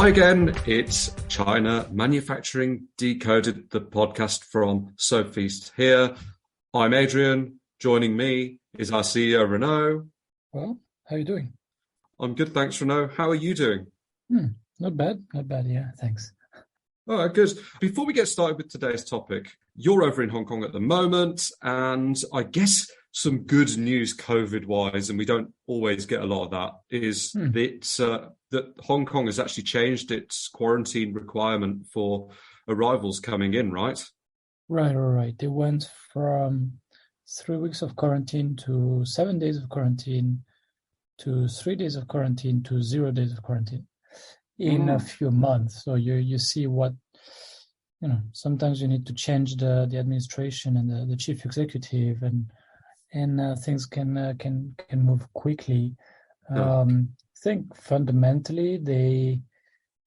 Hi again, it's China Manufacturing Decoded, the podcast from Sophie's here. I'm Adrian. Joining me is our CEO, Renaud. Well, how are you doing? I'm good, thanks, Renaud. How are you doing? Not bad, yeah, thanks. All right, good. Before we get started with today's topic, you're over in Hong Kong at the moment, and I guess some good news COVID-wise, and we don't always get a lot of that, is that Hong Kong has actually changed its quarantine requirement for arrivals coming in, right? Right. They went from 3 weeks of quarantine to 7 days of quarantine to 3 days of quarantine to 0 days of quarantine in a few months. So you see what, sometimes you need to change the administration and the chief executive, and things can move quickly. I think fundamentally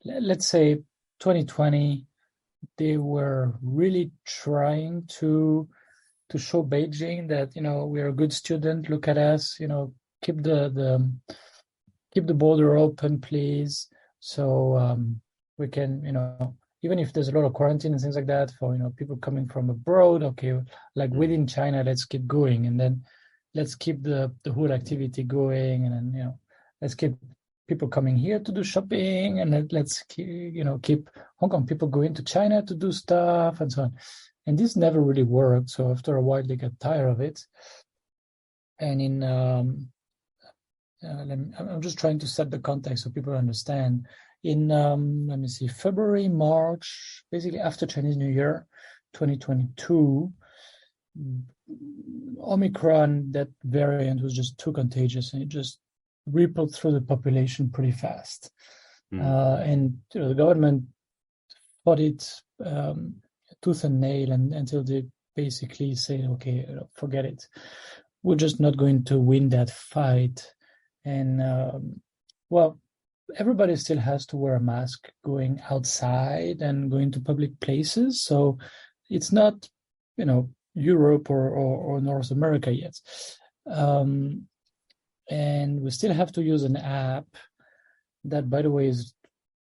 let's say 2020, they were really trying to show Beijing that we're a good student. Look at us, keep the border open, please. So we can, even if there's a lot of quarantine and things like that for people coming from abroad, okay, like within China, let's keep going, and then let's keep the whole activity going, and then let's keep people coming here to do shopping, and let's keep Hong Kong people going to China to do stuff and so on. And this never really worked. So after a while, they got tired of it. And I'm just trying to set the context so people understand. In February, March, basically after Chinese New Year, 2022, Omicron, that variant, was just too contagious, and it just rippled through the population pretty fast. And the government fought it tooth and nail, and until they basically say, okay, forget it. We're just not going to win that fight. And everybody still has to wear a mask going outside and going to public places. So it's not, Europe or North America yet. And we still have to use an app that, by the way, is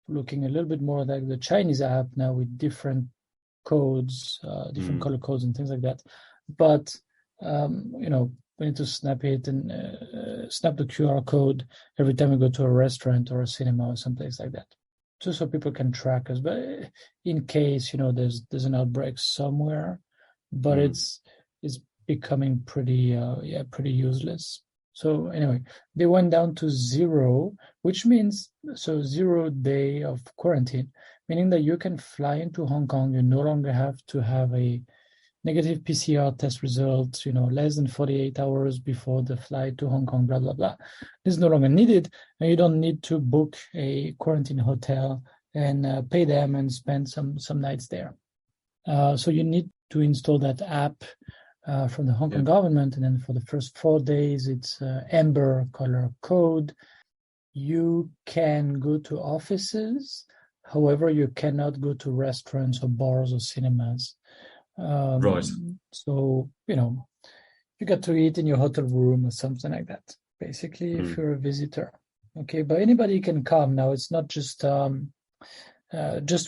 looking a little bit more like the Chinese app now, with different codes, different color codes and things like that. But, we need to snap it and snap the QR code every time we go to a restaurant or a cinema or someplace like that, just so people can track us. But in case, there's an outbreak somewhere, but it's becoming pretty useless. So anyway, they went down to 0, which means 0 day of quarantine, meaning that you can fly into Hong Kong. You no longer have to have a negative PCR test result, less than 48 hours before the flight to Hong Kong, blah, blah, blah. This is no longer needed, and you don't need to book a quarantine hotel and pay them and spend some nights there. So you need to install that app from the Hong Kong government, and then for the first 4 days, it's amber color code. You can go to offices, however, you cannot go to restaurants or bars or cinemas. Right. So, you got to eat in your hotel room or something like that, basically, if you're a visitor. Okay, but anybody can come now. It's not just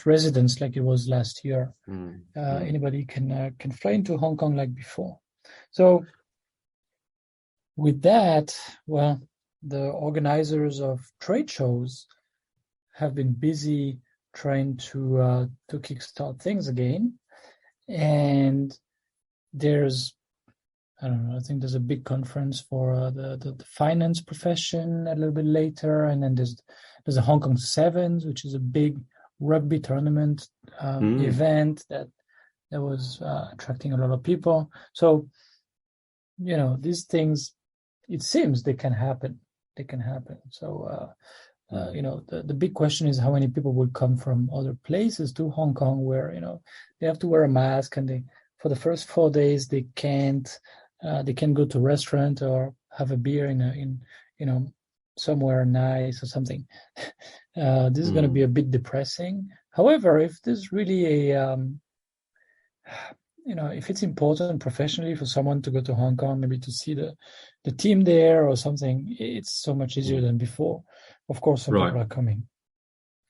residents like it was last year. Anybody can fly into Hong Kong like before. So with that, the organizers of trade shows have been busy trying to kickstart things again. And there's, I think there's a big conference for the finance profession a little bit later. And then there's a Hong Kong Sevens, which is a big rugby tournament event that was attracting a lot of people. So, these things, it seems they can happen. So, the big question is how many people will come from other places to Hong Kong where, they have to wear a mask, and for the first 4 days, they can't go to a restaurant or have a beer in somewhere nice or something. This is going to be a bit depressing. However, if there's really if it's important professionally for someone to go to Hong Kong, maybe to see the team there or something, it's so much easier than before. Of course, some people are coming.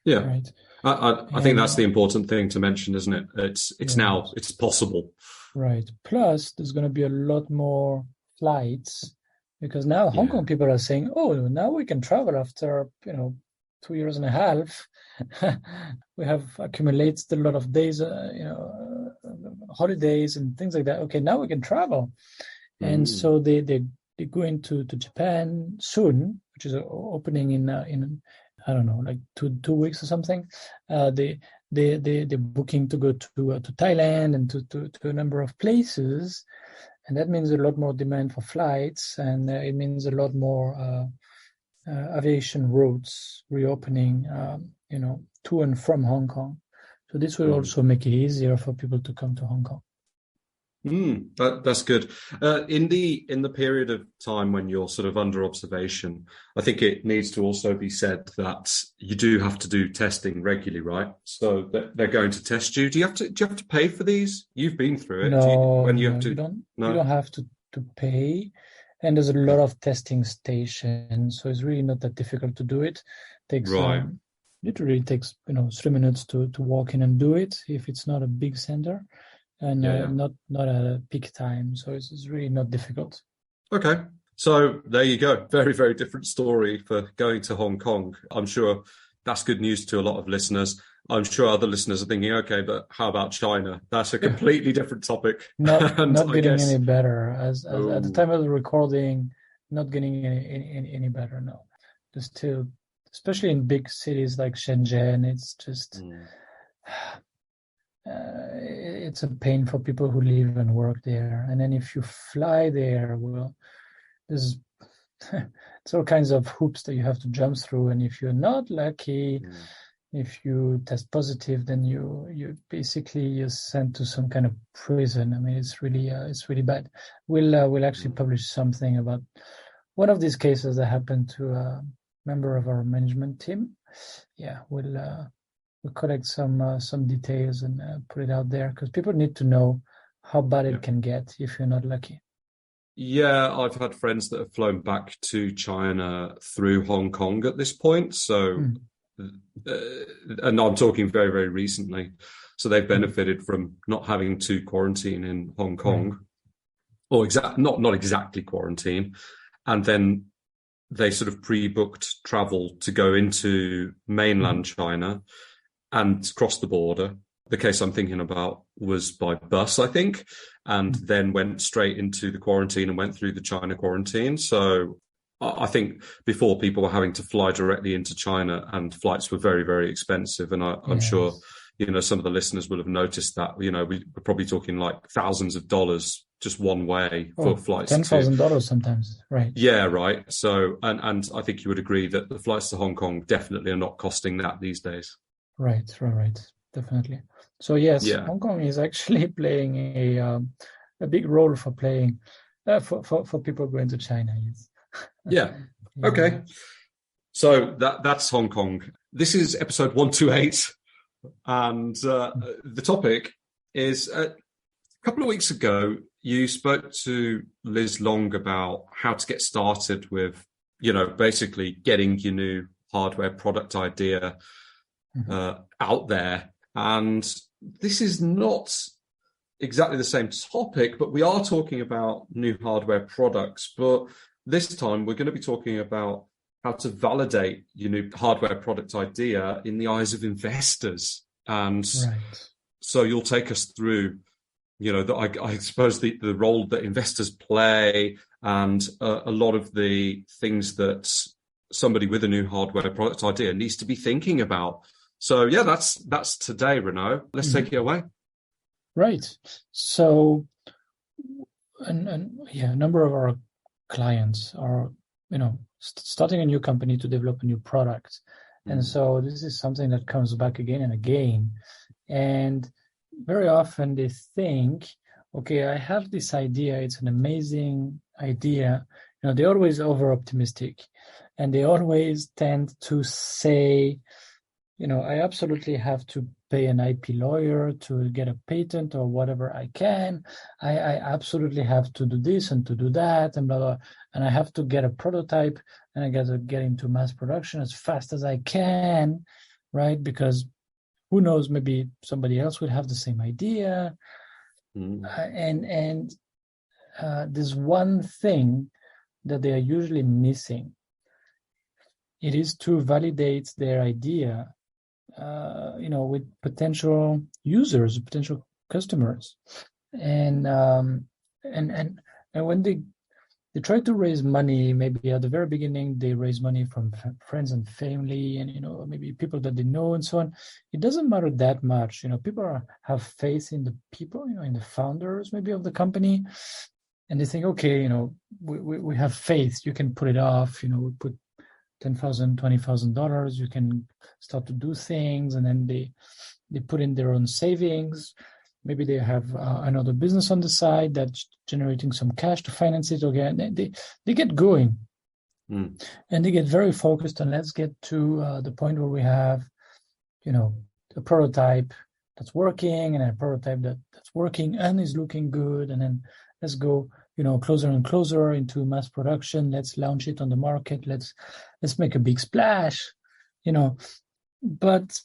Yeah. right? I think that's the important thing to mention, isn't it? It's Yeah, now, it's possible. right. Plus, there's going to be a lot more flights because now Hong Yeah. Kong people are saying, "Oh, now we can travel after 2 years and a half." We have accumulated a lot of days, holidays and things like that. Okay, now we can travel, and Mm. so they go into to Japan soon, which is opening in I don't know, like two weeks or something. They're booking to go to Thailand and to a number of places, and that means a lot more demand for flights, and it means a lot more aviation routes reopening, to and from Hong Kong. So this will Mm. also make it easier for people to come to Hong Kong. That's good. In the period of time when you're sort of under observation, I think it needs to also be said that you do have to do testing regularly, right? So they're going to test you. Do you have to pay for these? You've been through it. No, When you no, have to? you No. don't have to pay, and there's a lot Okay. of testing stations, so it's really not that difficult to do it. Takes Right. literally takes 3 minutes to walk in and do it if it's not a big center and Yeah. Yeah. not at a peak time, so it's really not difficult. Okay. So there you go. Very, very different story for going to Hong Kong. I'm sure that's good news to a lot of listeners. I'm sure other listeners are thinking, okay, but how about China? That's a completely different topic. Not And not I getting guess, any better as at the oh, time of the recording, not getting any better. No, there's still, especially in big cities like Shenzhen, it's just mm, it's a pain for people who live and work there. And then if you fly there, well, there's it's all kinds of hoops that you have to jump through. And if you're not lucky, mm, if you test positive, then you're sent to some kind of prison. I mean, it's really bad. We'll actually mm. publish something about one of these cases that happened to a member of our management team. Yeah, we'll collect some details and put it out there because people need to know how bad Yeah. it can get if you're not lucky. Yeah, I've had friends that have flown back to China through Hong Kong at this point. So, Mm. and I'm talking very, very recently. So they've Mm. benefited from not having to quarantine in Hong Right. Kong, or not exactly quarantine, and then they sort of pre-booked travel to go into mainland China and cross the border. The case I'm thinking about was by bus, I think, and then went straight into the quarantine and went through the China quarantine. So I think before people were having to fly directly into China and flights were very, very expensive. And I'm sure, Yes. some of the listeners will have noticed that, we're probably talking like thousands of dollars just one way for Oh, flights to, $10,000 sometimes. Right. yeah, right. So, and I think you would agree that the flights to Hong Kong definitely are not costing that these days. Right. Definitely. So yes, Yeah. Hong Kong is actually playing a big role for playing for people going to China. Yes. Yeah. Yeah. Okay. So that's Hong Kong. This is episode 128, and the topic is a couple of weeks ago. You spoke to Liz Long about how to get started with, basically getting your new hardware product idea out there. And this is not exactly the same topic, but we are talking about new hardware products. But this time we're going to be talking about how to validate your new hardware product idea in the eyes of investors. And Right. so you'll take us through, I suppose the role that investors play and a lot of the things that somebody with a new hardware product idea needs to be thinking about. So yeah, that's today, Renaud. Let's take it away. Right. So, and yeah, a number of our clients are, starting a new company to develop a new product. And so this is something that comes back again and again. And very often they think, okay, I have this idea. It's an amazing idea. They're always over optimistic and they always tend to say, I absolutely have to pay an IP lawyer to get a patent or whatever I can. I absolutely have to do this and to do that and blah, blah. And I have to get a prototype and I got to get into mass production as fast as I can. right? Because who knows, maybe somebody else will have the same idea. And there's one thing that they are usually missing. It is to validate their idea, with potential users, potential customers, and when they try to raise money, maybe at the very beginning they raise money from friends and family, and maybe people that they know and so on. It doesn't matter that much. People have faith in the people, in the founders maybe of the company, and they think, okay, we have faith. You can put it off. We put $10,000, $20,000. You can start to do things, and then they put in their own savings. Maybe they have another business on the side that's generating some cash to finance it. Okay, and they get going, and they get very focused on, let's get to the point where we have, a prototype that's working, and a prototype that's working and is looking good, and then let's go, closer and closer into mass production. Let's launch it on the market. Let's make a big splash, But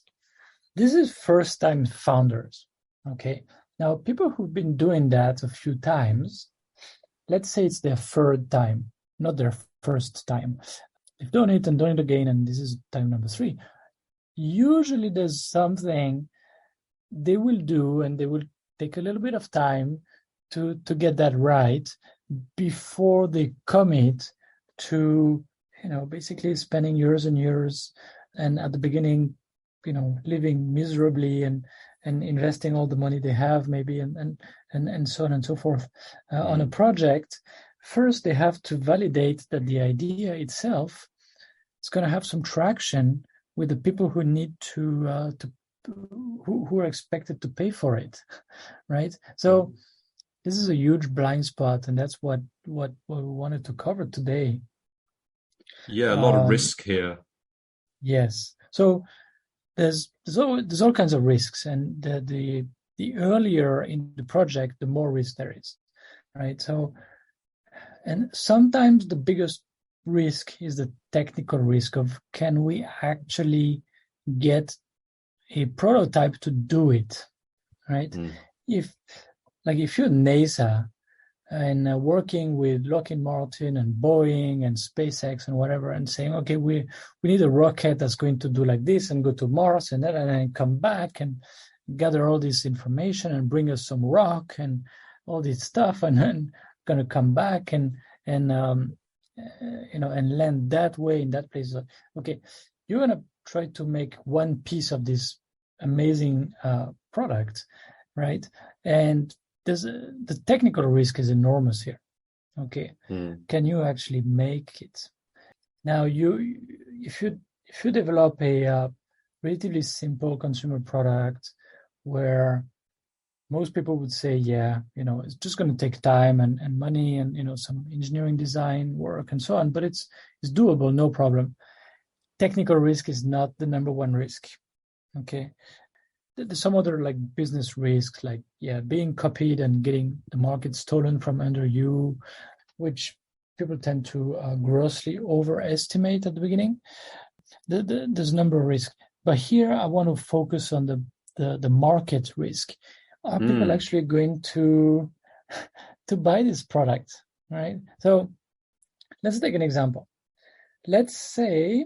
this is first-time founders. Okay. Now, people who've been doing that a few times, let's say it's their third time, not their first time. They've done it and done it again, and this is time number 3. Usually there's something they will do, and they will take a little bit of time to get that right before they commit to, basically spending years and years, and at the beginning, living miserably and investing all the money they have maybe, and so on and so forth on a project. First, they have to validate that the idea itself is going to have some traction with the people who need to who are expected to pay for it, right? So this is a huge blind spot, and that's what we wanted to cover today. Yeah, a lot of risk here. Yes. So there's all kinds of risks, and the earlier in the project, the more risk there is, right? So, and sometimes the biggest risk is the technical risk of, can we actually get a prototype to do it, right? If you're NASA and working with Lockheed Martin and Boeing and SpaceX and whatever, and saying, okay, we need a rocket that's going to do like this and go to Mars and then come back and gather all this information and bring us some rock and all this stuff, and then gonna come back and land that way in that place. Okay, you're gonna try to make one piece of this amazing product, right? And the technical risk is enormous here. Okay, can you actually make it? Now, if you develop a relatively simple consumer product where most people would say, yeah, it's just going to take time and money and some engineering design work and so on, but it's doable, no problem. Technical risk is not the number one risk. Okay. There's some other business risks, being copied and getting the market stolen from under you, which people tend to grossly overestimate at the beginning. There's a number of risks, but here I want to focus on the market risk. Are people actually going to buy this product, right? So let's take an example. Let's say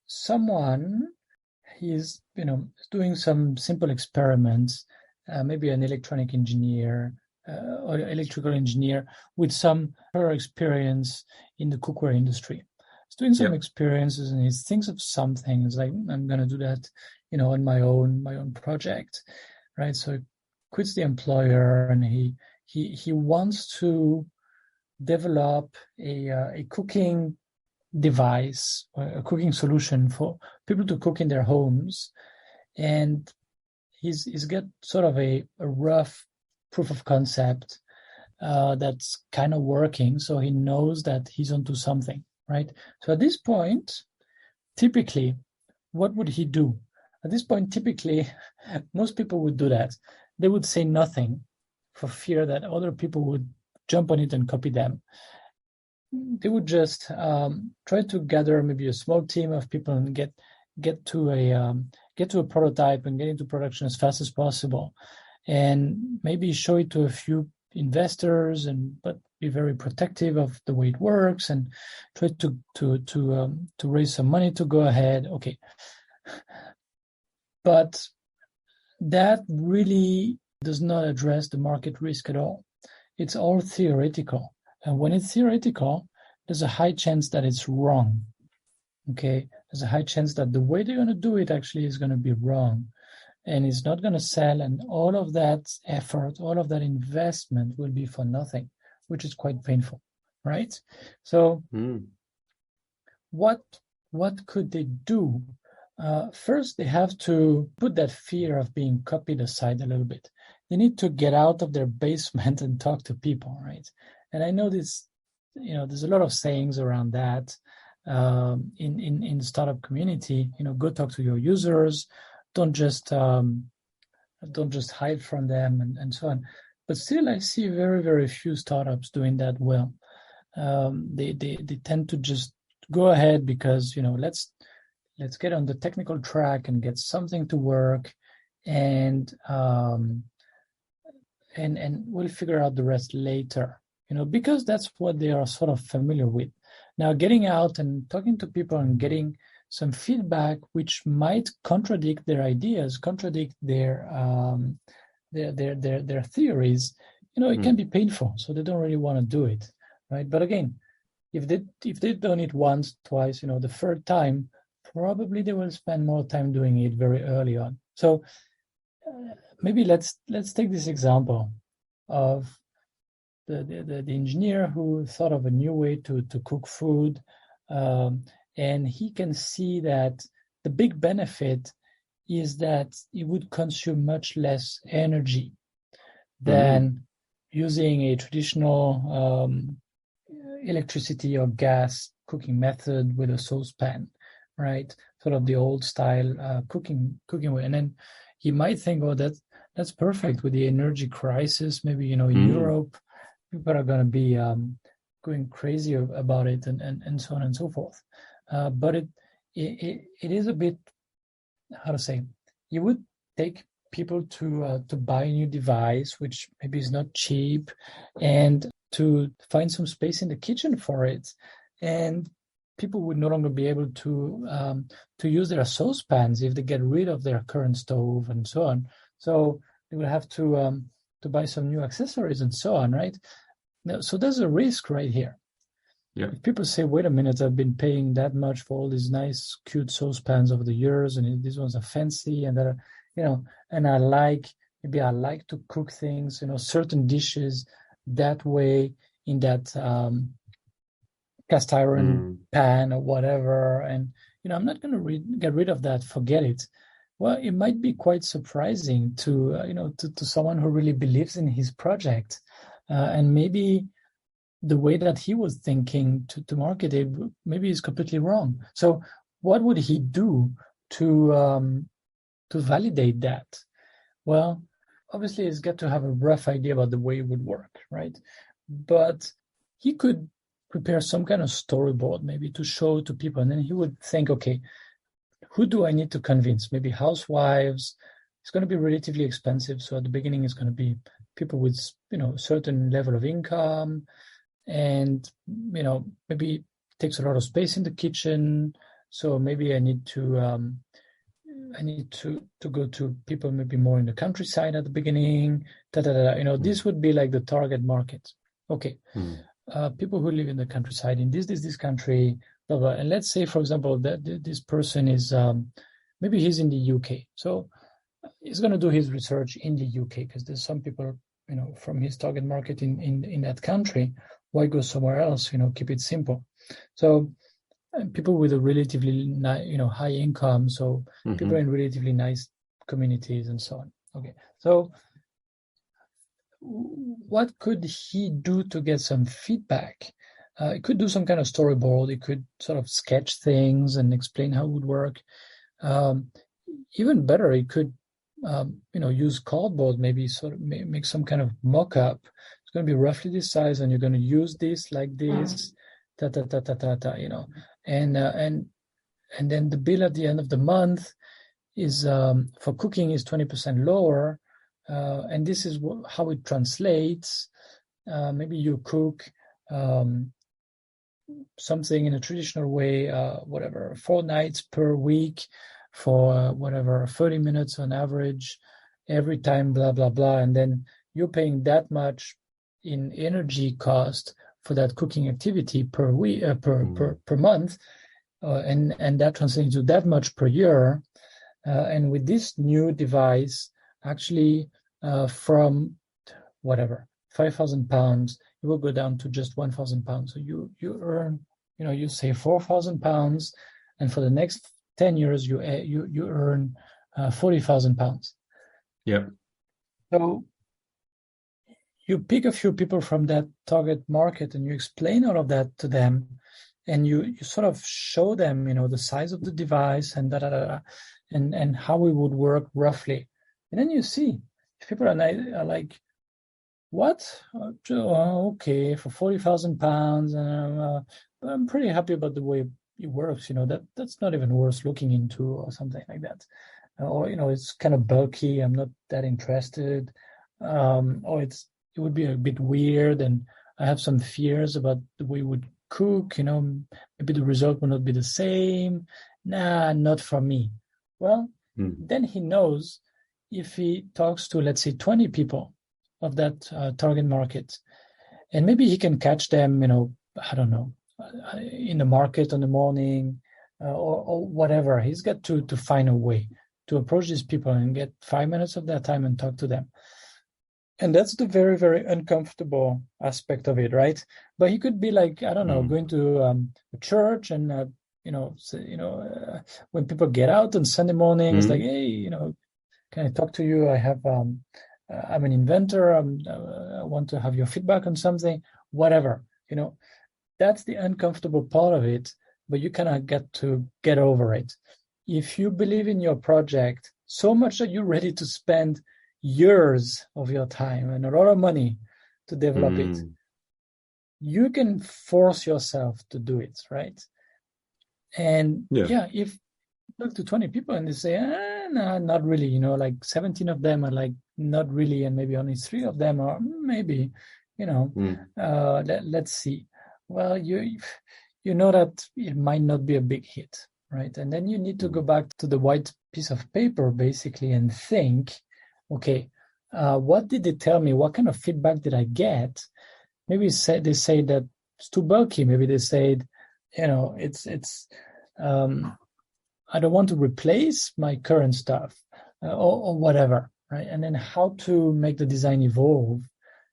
someone is doing some simple experiments, maybe an electronic engineer or electrical engineer with some experience in the cookware industry. He's doing some experiences, and he thinks of something. It's like, I'm going to do that, on my own project, right? So he quits the employer, and he wants to develop a cooking device, a cooking solution for people to cook in their homes, and he's got sort of a rough proof of concept that's kind of working, so he knows that he's onto something, right? So at this point, typically, what would he do? At this point, typically, most people would do that. They would say nothing for fear that other people would jump on it and copy them. They would just try to gather maybe a small team of people and get to get to a prototype and get into production as fast as possible, and maybe show it to a few investors, but be very protective of the way it works, and try to raise some money to go ahead. Okay, but that really does not address the market risk at all. It's all theoretical, and when it's theoretical, there's a high chance that it's wrong. Okay, there's a high chance that the way they're going to do it actually is going to be wrong, and it's not going to sell, and all of that effort, all of that investment will be for nothing, which is quite painful, right? So what could they do? First, they have to put that fear of being copied aside a little bit. They need to get out of their basement and talk to people, right? And I know this, there's a lot of sayings around that in the startup community. Go talk to your users. Don't just hide from them and so on. But still, I see very, very few startups doing that well. They tend to just go ahead because let's get on the technical track and get something to work, and we'll figure out the rest later. Because that's what they are sort of familiar with. Now, getting out and talking to people and getting some feedback, which might contradict their ideas, contradict their theories, it can be painful. So they don't really want to do it, right? But again, if they've done it once, twice, the third time, probably they will spend more time doing it very early on. So maybe let's take this example of the engineer who thought of a new way to cook food, and he can see that the big benefit is that it would consume much less energy than using a traditional electricity or gas cooking method with a saucepan, right? Sort of the old style cooking way. And then he might think, oh, that's perfect with the energy crisis. Maybe, in Europe, people are going to be going crazy about it and so on and so forth. But it is a bit, how to say, you would take people to buy a new device, which maybe is not cheap, and to find some space in the kitchen for it. And people would no longer be able to use their saucepans if they get rid of their current stove and so on. So they will have to buy some new accessories and so on, right? Now, so there's a risk right here. Yeah. If people say, wait a minute, I've been paying that much for all these nice, cute saucepans over the years, and these ones are fancy, and that, and I like to cook things, certain dishes that way in that cast iron pan or whatever, and I'm not going to get rid of that. Forget it. Well, it might be quite surprising to someone who really believes in his project, and maybe the way that he was thinking to market it maybe is completely wrong. So what would he do to validate that? Well, obviously he's got to have a rough idea about the way it would work, right? But he could prepare some kind of storyboard maybe to show to people, and then he would think, okay, who do I need to convince? Maybe housewives. It's going to be relatively expensive, so at the beginning it's going to be people with a certain level of income, and maybe it takes a lot of space in the kitchen, so maybe I need to go to people maybe more in the countryside at the beginning. This would be like the target market. Okay, people who live in the countryside in this country, blah blah. And let's say, for example, that this person is maybe he's in the UK, so he's going to do his research in the UK because there's some people from his target market in that country. Why go somewhere else? Keep it simple. So people with a relatively high income, so people in relatively nice communities and so on. Okay, so what could he do to get some feedback? He could do some kind of storyboard. He could sort of sketch things and explain how it would work. Even better, he could use cardboard, maybe sort of make some kind of mock-up. It's going to be roughly this size, and you're going to use this like this, and then the bill at the end of the month is for cooking is 20% lower, and this is how it translates. Maybe you cook something in a traditional way, 4 nights per week for 30 minutes on average every time, blah, blah, blah. And then you're paying that much in energy cost for that cooking activity per week, per month. And that translates to that much per year. And with this new device, actually, from 5,000 pounds, you will go down to just 1,000 pounds. So you earn, you save 4,000 pounds, and for the next 10 years, you earn 40,000 pounds. Yeah. So you pick a few people from that target market, and you explain all of that to them, and you sort of show them, the size of the device and and how it would work roughly, and then you see if people are like, what? Okay, for 40,000 pounds, and I'm pretty happy about the way it works. That's not even worth looking into, or something like that. Or it's kind of bulky. I'm not that interested. Or it would be a bit weird, and I have some fears about the way it would cook. Maybe the result will not be the same. Nah, not for me. Well, then he knows if he talks to, let's say, 20 people of that target market, and maybe he can catch them, I don't know, in the market in the morning, or whatever. He's got to find a way to approach these people and get 5 minutes of their time and talk to them. And that's the very, very uncomfortable aspect of it, right? But he could be like, I don't know, going to a church, and when people get out on Sunday morning, it's like, hey, can I talk to you? I'm an inventor. I want to have your feedback on something, whatever. That's the uncomfortable part of it, but you kind of get over it. If you believe in your project so much that you're ready to spend years of your time and a lot of money to develop it, you can force yourself to do it, right? And if you talk to 20 people and they say, no, not really, like 17 of them are like, not really, and maybe only 3 of them are maybe, let's see. Well, you know that it might not be a big hit, right? And then you need to go back to the white piece of paper, basically, and think, okay, what did they tell me? What kind of feedback did I get? Maybe they say that it's too bulky. Maybe they said, it's I don't want to replace my current stuff, or whatever, right? And then how to make the design evolve,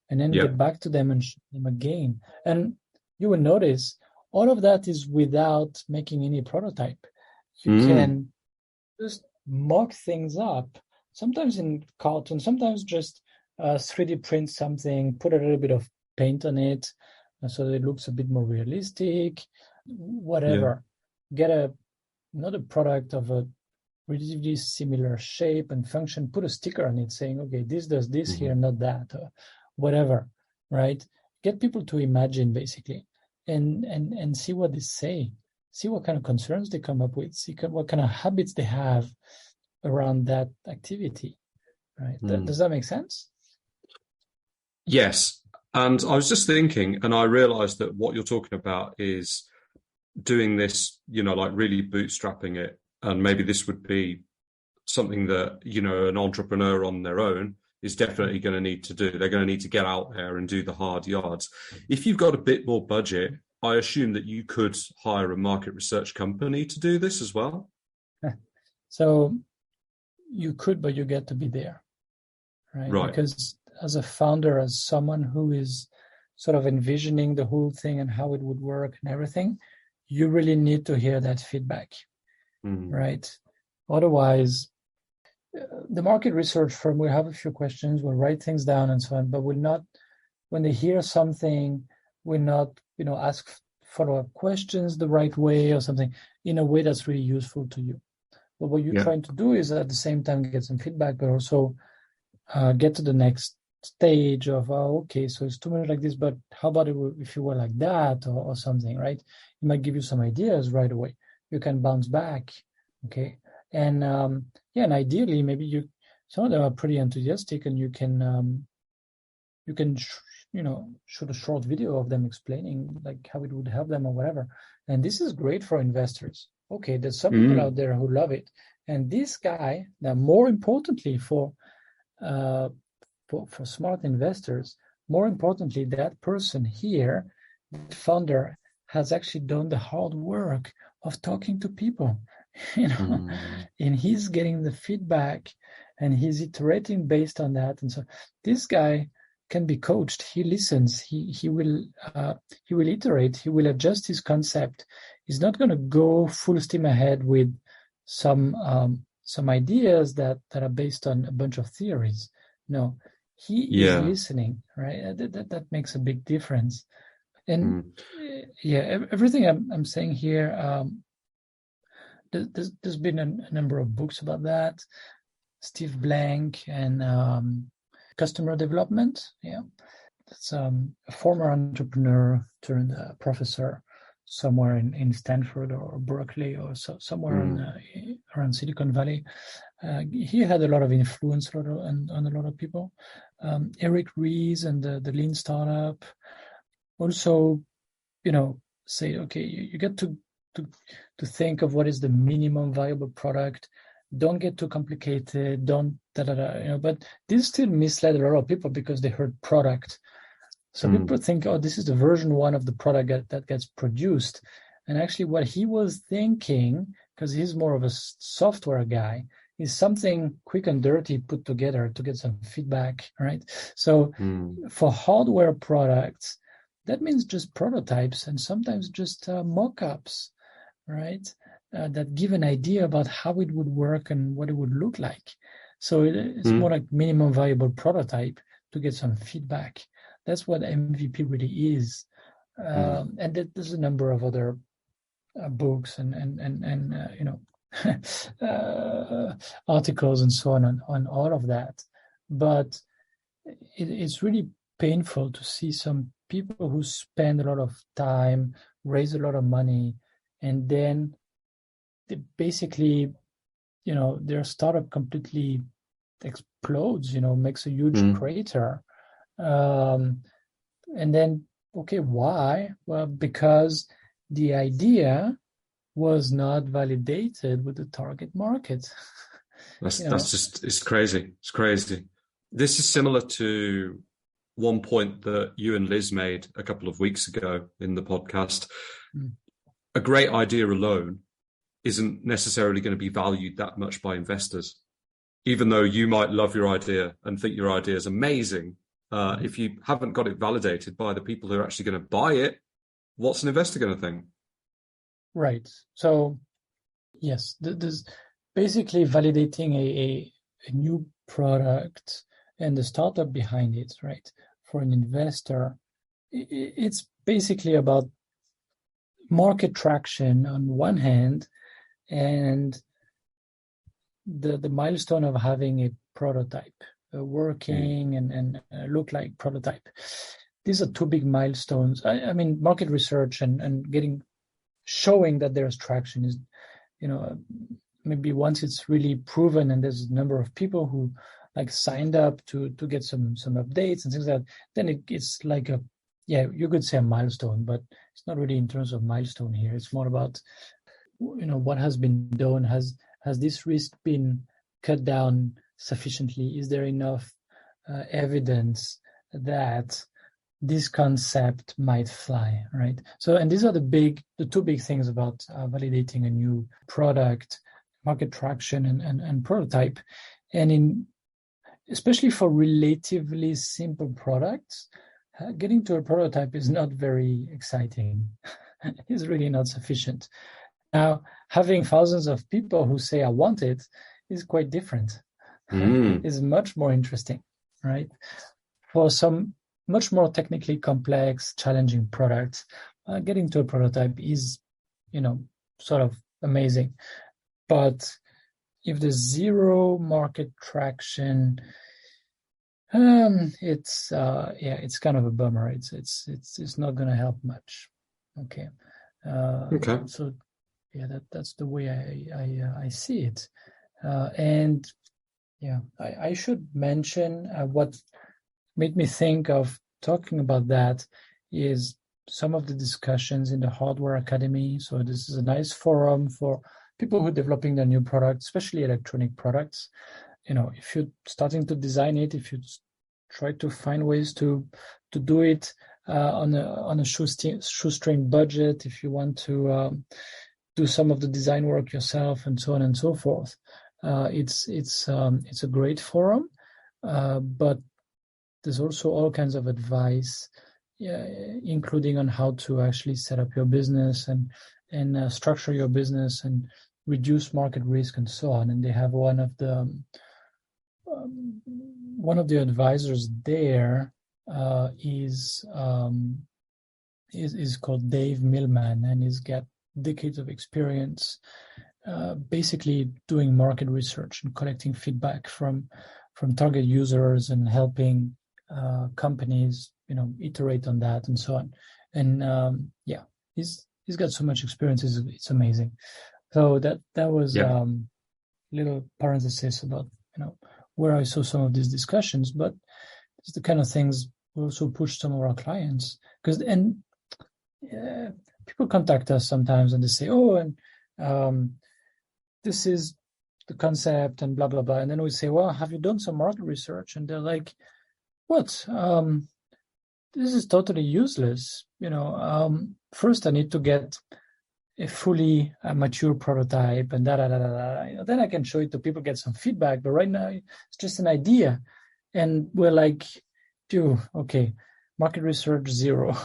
and then get back to them and show them again. And you will notice all of that is without making any prototype. You can just mock things up, sometimes in cartoon, sometimes just 3D print something, put a little bit of paint on it so that it looks a bit more realistic, whatever. Get another product of a relatively similar shape and function, put a sticker on it saying, okay, this does this here, not that, or whatever, right? Get people to imagine, basically, and see what they say, see what kind of concerns they come up with, see what kind of habits they have around that activity, right? Does that make sense? Yes. And I was just thinking, and I realized that what you're talking about is doing this, like really bootstrapping it. And maybe this would be something that, an entrepreneur on their own is definitely going to need to do. They're going to need to get out there and do the hard yards. If you've got a bit more budget, I assume that you could hire a market research company to do this as well. So you could, but you get to be there, right? Because as a founder, as someone who is sort of envisioning the whole thing and how it would work and everything, you really need to hear that feedback, right? Otherwise, the market research firm will have a few questions, will write things down and so on, but will not, when they hear something, will not, ask follow-up questions the right way or something in a way that's really useful to you. But what you're trying to do is at the same time get some feedback, but also get to the next stage of, okay, so it's too much like this, but how about if you were like that or something, right? It might give you some ideas right away. You can bounce back, okay? And and ideally, maybe some of them are pretty enthusiastic, and you can shoot a short video of them explaining like how it would help them or whatever. And this is great for investors. Okay, there's some people out there who love it, and this guy, now more importantly for smart investors, more importantly, that person here, the founder, has actually done the hard work of talking to people, and he's getting the feedback, and he's iterating based on that. And so this guy can be coached. He listens. He will iterate. He will adjust his concept. He's not going to go full steam ahead with some ideas that are based on a bunch of theories. No, he is listening. Right. That makes a big difference. And everything I'm saying here. There's been a number of books about that. Steve Blank and customer development. Yeah, that's a former entrepreneur turned professor somewhere in Stanford or Berkeley or somewhere around Silicon Valley. He had a lot of influence on a lot of people. Eric Ries and the Lean Startup. Also, say, okay, you get to think of what is the minimum viable product. Don't get too complicated. Don't But this still misled a lot of people because they heard product. So people think, oh, this is the version 1 of the product that gets produced. And actually, what he was thinking, because he's more of a software guy, is something quick and dirty put together to get some feedback, right? So for hardware products, that means just prototypes and sometimes just mock-ups, right? That give an idea about how it would work and what it would look like. So it's more like minimum viable prototype to get some feedback. That's what MVP really is. And there's a number of other books and articles and so on all of that. But it's really painful to see some people who spend a lot of time, raise a lot of money, and then they basically, their startup completely explodes, makes a huge crater. And then, okay, why? Well, because the idea was not validated with the target market. That's just, it's crazy. It's crazy. This is similar to one point that you and Liz made a couple of weeks ago in the podcast. A great idea alone isn't necessarily going to be valued that much by investors. Even though you might love your idea and think your idea is amazing, if you haven't got it validated by the people who are actually going to buy it, what's an investor going to think? Right. So, yes, there's basically validating a new product and the startup behind it, right? For an investor, it's basically about market traction on one hand and the milestone of having a prototype, a working and look like prototype. These are two big milestones. I mean, market research and showing that there's traction is, maybe once it's really proven and there's a number of people who like signed up to get some updates and things like that, then it's like you could say a milestone, but it's not really in terms of milestone here. It's more about, what has been done. Has this risk been cut down sufficiently? Is there enough evidence that this concept might fly, right? So, and these are the two big things about validating a new product, market traction and prototype. And especially for relatively simple products, getting to a prototype is not very exciting. It's really not sufficient. Now, having thousands of people who say, I want it, is quite different. Is much more interesting, right? For some much more technically complex, challenging products, getting to a prototype is, sort of amazing. But if there's zero market traction, it's kind of a bummer. It's not going to help much. Okay. Okay. So that's the way I see it. And yeah, I should mention what made me think of talking about that is some of the discussions in the Hardware Academy. So this is a nice forum for people who are developing their new products, especially electronic products. If you're starting to design it, if you try to find ways to do it on a shoestring budget, if you want to do some of the design work yourself, and so on and so forth, it's a great forum, but there's also all kinds of advice, including on how to actually set up your business and structure your business and reduce market risk and so on. And they have one of the advisors there is called Dave Millman, and he's got decades of experience basically doing market research and collecting feedback from target users and helping companies iterate on that and so on. And he's got so much experience, it's amazing. So that was little parenthesis about where I saw some of these discussions, but it's the kind of things we also push some of our clients, because people contact us sometimes and they say, this is the concept and blah blah blah, and then we say, well, have you done some market research? And they're like, what? This is totally useless. First I need to get a fully mature prototype and then I can show it to people, get some feedback. But right now it's just an idea. And we're like, okay, market research 0.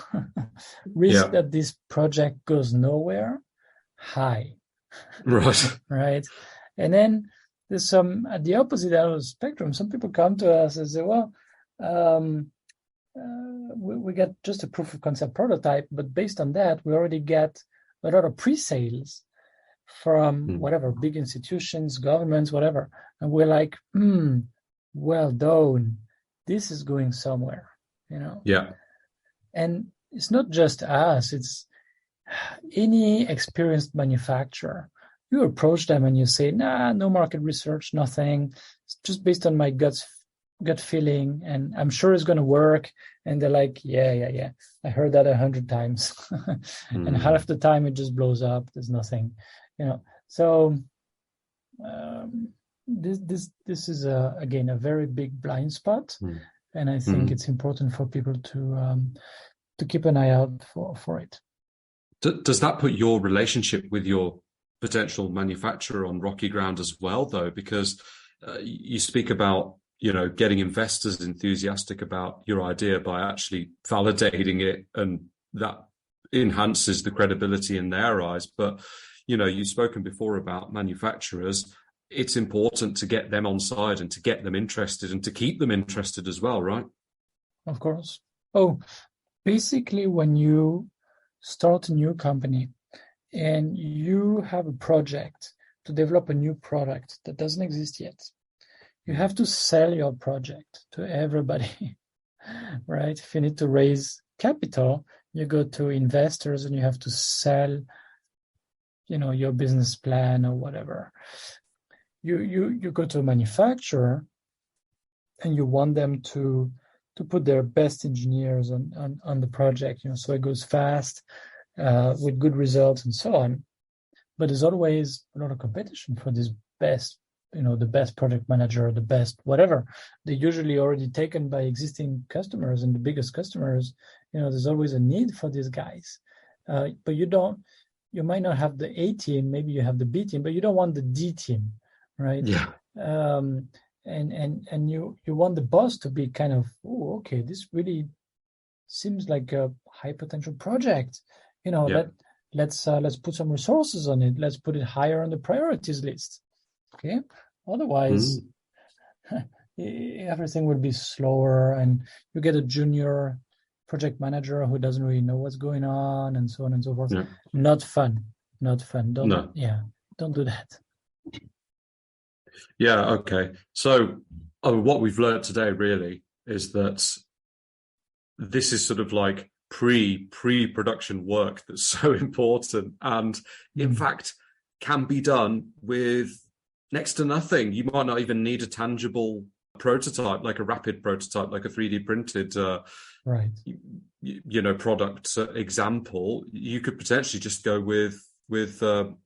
Risk that this project goes nowhere, high. Right. Right. And then there's some, at the opposite end of the spectrum, some people come to us and say, well, we got just a proof of concept prototype, but based on that, we already get a lot of pre-sales from whatever, big institutions, governments, whatever. And we're like, well done. This is going somewhere, Yeah. And it's not just us, it's any experienced manufacturer. You approach them and you say, no market research, nothing. It's just based on my gut feeling, and I'm sure it's going to work. And they're like, yeah. I heard that 100 times. And half the time it just blows up. There's nothing, So this is again a very big blind spot, and I think it's important for people to keep an eye out for it. Does that put your relationship with your potential manufacturer on rocky ground as well, though? Because you speak about getting investors enthusiastic about your idea by actually validating it, and that enhances the credibility in their eyes. But you've spoken before about manufacturers. It's important to get them on side and to get them interested and to keep them interested as well, right? Of course. Basically, when you start a new company and you have a project to develop a new product that doesn't exist yet, you have to sell your project to everybody, right? If you need to raise capital, you go to investors and you have to sell, your business plan or whatever. You go to a manufacturer and you want them to put their best engineers on the project, so it goes fast, with good results and so on. But there's always a lot of competition for this best, the best project manager, the best whatever. They're usually already taken by existing customers, and the biggest customers, there's always a need for these guys. But you might not have the A team, maybe you have the B team, but you don't want the D team, right? Yeah. And you want the boss to be kind of, okay, this really seems like a high potential project. Let's put some resources on it. Let's put it higher on the priorities list. Okay. Otherwise, everything will be slower, and you get a junior project manager who doesn't really know what's going on, and so on and so forth. Yeah. Not fun. Don't do that. Yeah. Okay. So what we've learned today really is that this is sort of like pre-production work that's so important, and in fact can be done with next to nothing. You might not even need a tangible prototype, like a rapid prototype, like a 3D printed right, product example. You could potentially just go with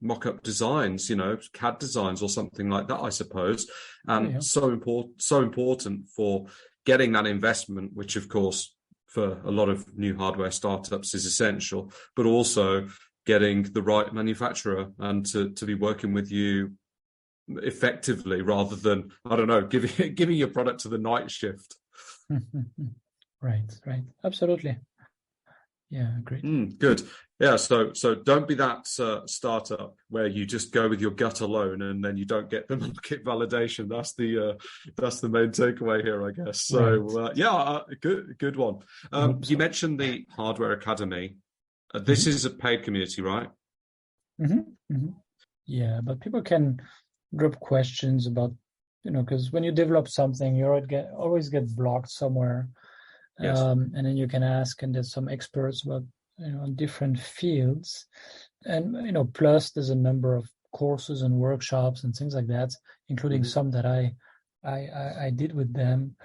mock-up designs, CAD designs or something like that, I suppose. And so important for getting that investment, which of course for a lot of new hardware startups is essential, but also getting the right manufacturer and to be working with you effectively, rather than, I don't know, giving your product to the night shift. Right, absolutely. Yeah, great. Good. Yeah, so don't be that startup where you just go with your gut alone and then you don't get the market validation. That's the main takeaway here, I guess. So good one. You mentioned the Hardware Academy. This is a paid community, right? Yeah, but people can drop questions about, because when you develop something, you always get blocked somewhere. Yes. And then you can ask, and there's some experts about different fields, and plus there's a number of courses and workshops and things like that, including some that I did with them.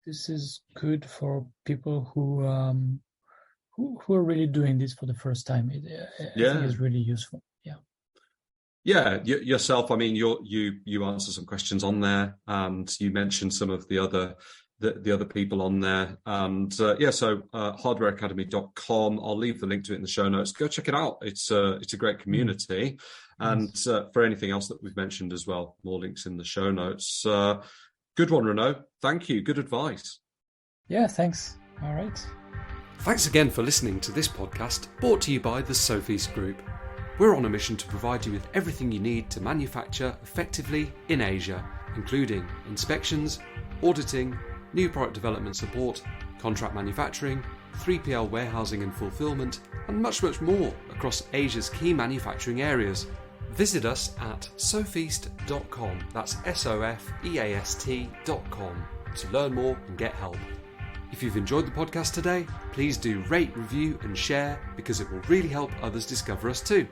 This is good for people who are really doing this for the first time. I think it's really useful. Yeah, yourself. I mean, you answer some questions on there, and you mentioned some of the other people on there. And so hardwareacademy.com. I'll leave the link to it in the show notes. Go check it out. It's a great community. And for anything else that we've mentioned as well, more links in the show notes. Good one, Renaud. Thank you. Good advice. Yeah, thanks. All right. Thanks again for listening to this podcast, brought to you by the Sofeast Group. We're on a mission to provide you with everything you need to manufacture effectively in Asia, including inspections, auditing, new product development support, contract manufacturing, 3PL warehousing and fulfillment, and much, much more across Asia's key manufacturing areas. Visit us at sofeast.com, that's SOFEAST.com, to learn more and get help. If you've enjoyed the podcast today, please do rate, review and share, because it will really help others discover us too.